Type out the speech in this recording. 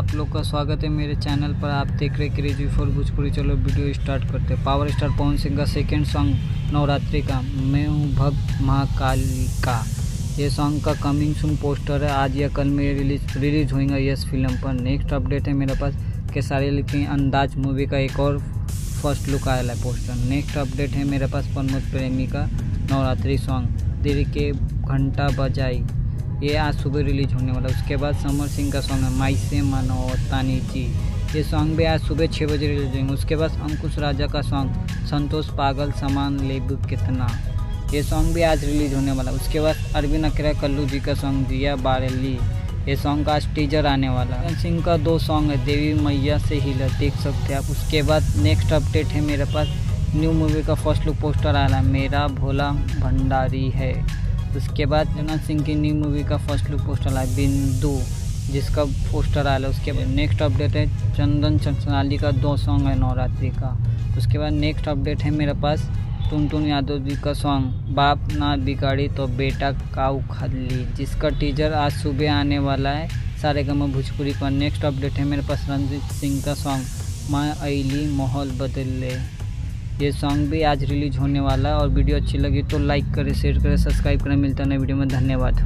आप लोग का स्वागत है मेरे चैनल पर। आप देख रहे क्रेजी फॉर भोजपुरी। चलो वीडियो स्टार्ट करते हैं। पावर स्टार पवन सिंह का सेकेंड सॉन्ग नवरात्रि का मैं हूँ भक्त महाकाली का, ये सॉन्ग का कमिंग सून पोस्टर है। आज या कल में रिलीज होगा यस फिल्म पर। नेक्स्ट अपडेट है मेरे पास केसारी लिखी अंदाज मूवी का एक और फर्स्ट लुक आया है पोस्टर। नेक्स्ट अपडेट है मेरे पास प्रमोद प्रेमी का नवरात्रि सॉन्ग दिल के घंटा बजाई, ये आज सुबह रिलीज होने वाला। उसके बाद समर सिंह का सॉन्ग है माई से मानो तानी जी, ये सॉन्ग भी आज सुबह 6 बजे रिलीज होंगे। उसके बाद अंकुश राजा का सॉन्ग संतोष पागल सामान लेबू कितना, ये सॉन्ग भी आज रिलीज होने वाला। उसके बाद अरविंद अकेला कल्लू जी का सॉन्ग दिया बारेली, ये सॉन्ग का आज टीजर आने वाला। पवन सिंह का 2 सॉन्ग है देवी मैया से हिला, देख सकते हैं आप। उसके बाद नेक्स्ट अपडेट है मेरे पास न्यू मूवी का फर्स्ट लुक पोस्टर आया है, मेरा भोला भंडारी है। उसके बाद जनक सिंह की न्यू मूवी का फर्स्ट लुक पोस्टर आया बिंदु, जिसका पोस्टर आया है। उसके बाद नेक्स्ट अपडेट है चंदन चंचलानी का 2 सॉन्ग है नवरात्रि का। उसके बाद नेक्स्ट अपडेट है मेरे पास टुनटुन यादव जी का सॉन्ग बाप ना बिगाड़ी तो बेटा काऊ खल्ली, जिसका टीजर आज सुबह आने वाला है सारेगामा भोजपुरी पर। नेक्स्ट अपडेट है मेरे पास रंजीत सिंह का सॉन्ग माँ अली माहौल बदले, ये सॉन्ग भी आज रिलीज होने वाला है। और वीडियो अच्छी लगी तो लाइक करें, शेयर करें, सब्सक्राइब करें। मिलता है नए वीडियो में, धन्यवाद।